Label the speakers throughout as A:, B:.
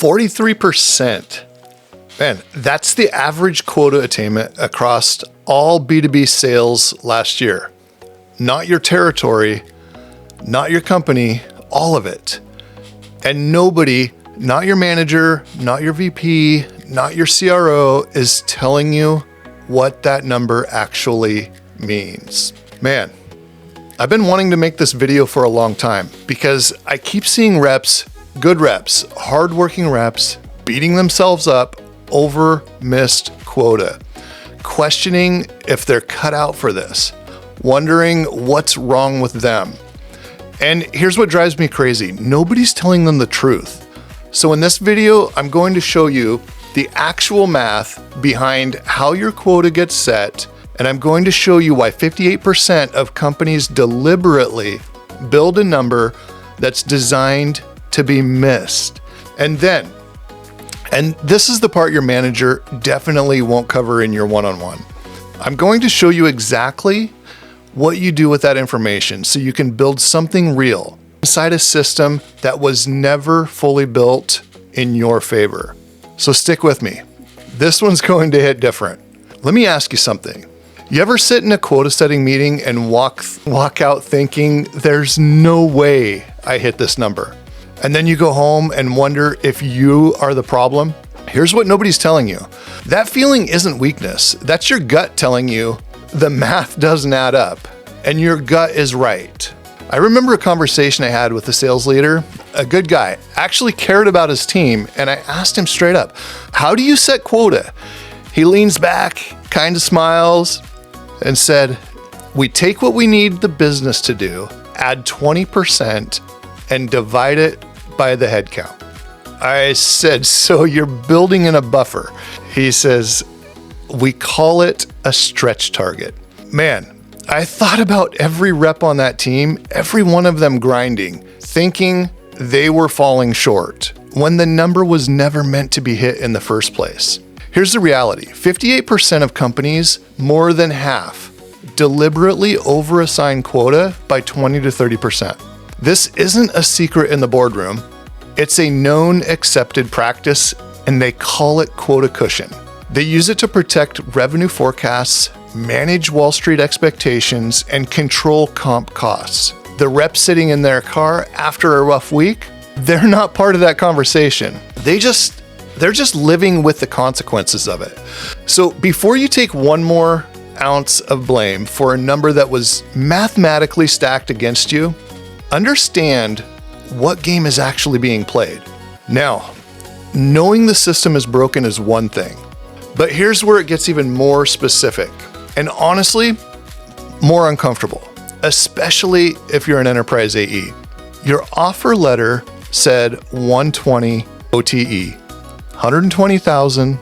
A: 43%. Man, that's the average quota attainment across all B2B sales last year. Not your territory, not your company, all of it. And nobody, not your manager, not your VP, not your CRO, is telling you what that number actually means. Man, I've been wanting to make this video for a long time because I keep seeing reps, good reps, hardworking reps, beating themselves up over missed quota, questioning if they're cut out for this, wondering what's wrong with them. And here's what drives me crazy. Nobody's telling them the truth. So in this video, I'm going to show you the actual math behind how your quota gets set, and I'm going to show you why 58% of companies deliberately build a number that's designed to be missed. And this is the part your manager definitely won't cover in your one-on-one. I'm going to show you exactly what you do with that information so you can build something real inside a system that was never fully built in your favor. So stick with me. This one's going to hit different. Let me ask you something. You ever sit in a quota setting meeting and walk out thinking, there's no way I hit this number? And then you go home and wonder if you are the problem? Here's what nobody's telling you. That feeling isn't weakness. That's your gut telling you the math doesn't add up, and your gut is right. I remember a conversation I had with a sales leader, a good guy, actually cared about his team, and I asked him straight up, how do you set quota? He leans back, kind of smiles, and said, we take what we need the business to do, add 20%, and divide it by the head count. I said, so you're building in a buffer. He says, we call it a stretch target. Man, I thought about every rep on that team, every one of them grinding, thinking they were falling short when the number was never meant to be hit in the first place. Here's the reality. 58% of companies, more than half, deliberately overassign quota by 20 to 30%. This isn't a secret in the boardroom. It's a known accepted practice, and they call it quota cushion. They use it to protect revenue forecasts, manage Wall Street expectations, and control comp costs. The rep sitting in their car after a rough week, they're not part of that conversation. They're just living with the consequences of it. So before you take one more ounce of blame for a number that was mathematically stacked against you, understand what game is actually being played. Now, knowing the system is broken is one thing, but here's where it gets even more specific and honestly, more uncomfortable, especially if you're an enterprise AE. Your offer letter said 120 OTE, 120,000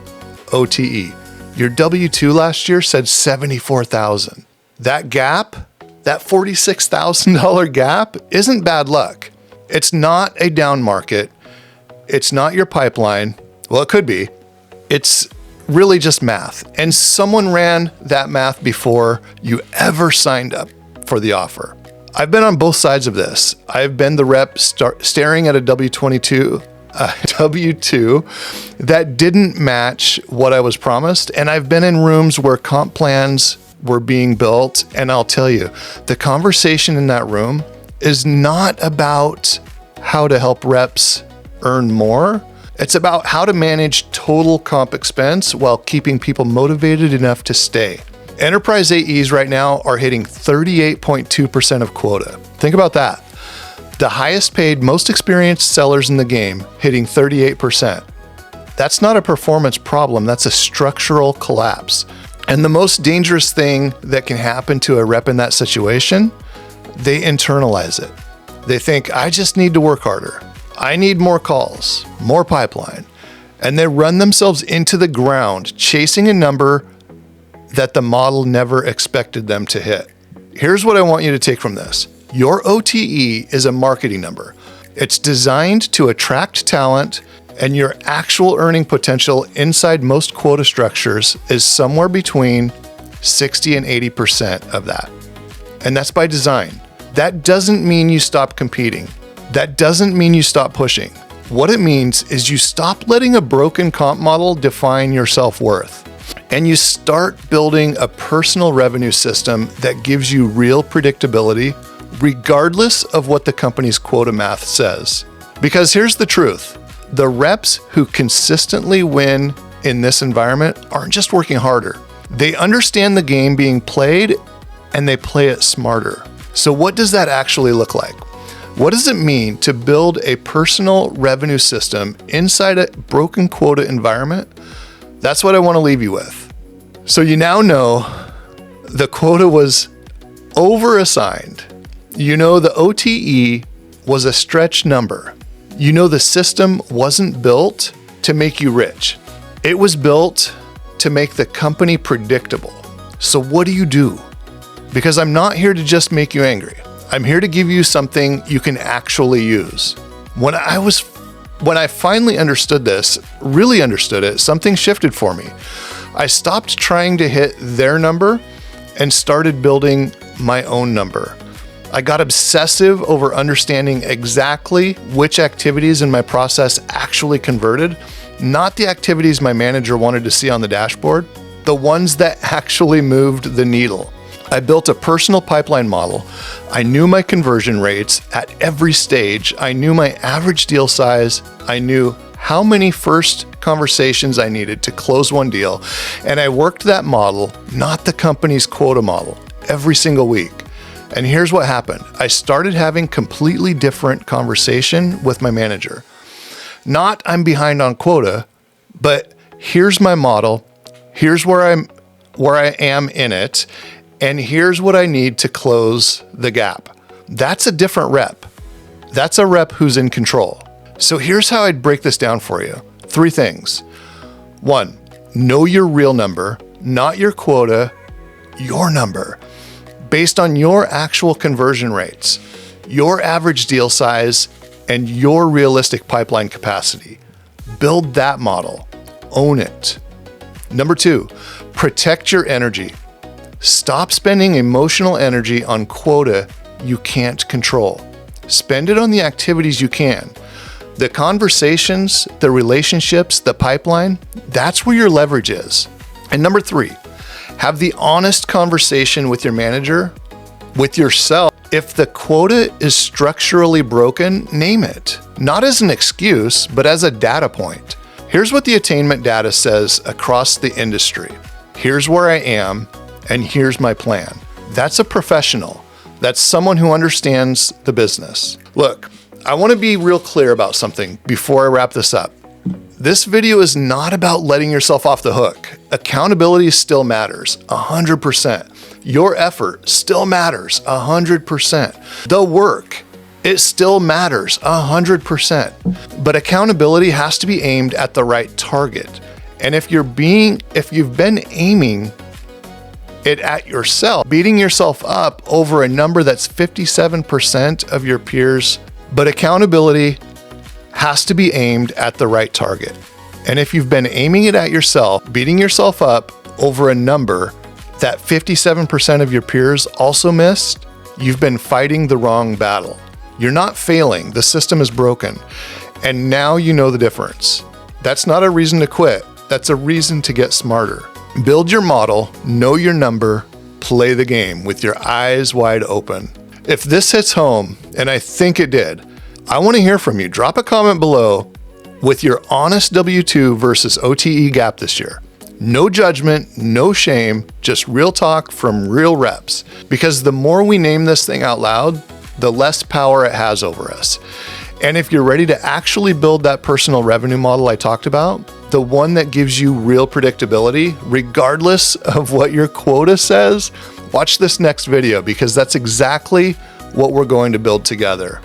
A: OTE. Your W-2 last year said 74,000. That gap, that $46,000 gap isn't bad luck. It's not a down market. It's not your pipeline. Well, it could be. It's really just math. And someone ran that math before you ever signed up for the offer. I've been on both sides of this. I've been the rep staring at a W-2 that didn't match what I was promised. And I've been in rooms where comp plans were being built. And I'll tell you, the conversation in that room is not about how to help reps earn more. It's about how to manage total comp expense while keeping people motivated enough to stay. Enterprise AEs right now are hitting 38.2% of quota. Think about that. The highest paid, most experienced sellers in the game hitting 38%. That's not a performance problem, that's a structural collapse. And the most dangerous thing that can happen to a rep in that situation, they internalize it. They think, I just need to work harder. I need more calls, more pipeline. And they run themselves into the ground, chasing a number that the model never expected them to hit. Here's what I want you to take from this. Your OTE is a marketing number. It's designed to attract talent, and your actual earning potential inside most quota structures is somewhere between 60 and 80% of that. And that's by design. That doesn't mean you stop competing. That doesn't mean you stop pushing. What it means is you stop letting a broken comp model define your self-worth, and you start building a personal revenue system that gives you real predictability, regardless of what the company's quota math says. Because here's the truth. The reps who consistently win in this environment aren't just working harder. They understand the game being played and they play it smarter. So what does that actually look like? What does it mean to build a personal revenue system inside a broken quota environment? That's what I want to leave you with. So you now know the quota was overassigned. You know the OTE was a stretch number. You know the system wasn't built to make you rich. It was built to make the company predictable. So what do you do? Because I'm not here to just make you angry. I'm here to give you something you can actually use. When I finally understood this, really understood it, something shifted for me. I stopped trying to hit their number and started building my own number. I got obsessive over understanding exactly which activities in my process actually converted, not the activities my manager wanted to see on the dashboard, the ones that actually moved the needle. I built a personal pipeline model. I knew my conversion rates at every stage. I knew my average deal size. I knew how many first conversations I needed to close one deal. And I worked that model, not the company's quota model, every single week. And here's what happened. I started having completely different conversation with my manager. Not I'm behind on quota, but here's my model. Here's where I am in it. And here's what I need to close the gap. That's a different rep. That's a rep who's in control. So here's how I'd break this down for you. 3 things. 1, know your real number, not your quota, your number, based on your actual conversion rates, your average deal size, and your realistic pipeline capacity. Build that model. Own it. Number 2, protect your energy. Stop spending emotional energy on quota you can't control. Spend it on the activities you can. The conversations, the relationships, the pipeline, that's where your leverage is. And number 3, have the honest conversation with your manager, with yourself. If the quota is structurally broken, name it. Not as an excuse, but as a data point. Here's what the attainment data says across the industry. Here's where I am, and here's my plan. That's a professional. That's someone who understands the business. Look, I want to be real clear about something before I wrap this up. This video is not about letting yourself off the hook. Accountability still matters, 100%. Your effort still matters, 100%. The work, it still matters, 100%. But accountability has to be aimed at the right target. And if you've been aiming it at yourself, beating yourself up over a number that's 57% of your peers, but accountability has to be aimed at the right target. And if you've been aiming it at yourself, beating yourself up over a number that 57% of your peers also missed, you've been fighting the wrong battle. You're not failing, the system is broken. And now you know the difference. That's not a reason to quit, that's a reason to get smarter. Build your model, know your number, play the game with your eyes wide open. If this hits home, and I think it did, I want to hear from you. Drop a comment below with your honest W2 versus OTE gap this year. No judgment, no shame, just real talk from real reps. Because the more we name this thing out loud, the less power it has over us. And if you're ready to actually build that personal revenue model I talked about, the one that gives you real predictability, regardless of what your quota says, watch this next video because that's exactly what we're going to build together.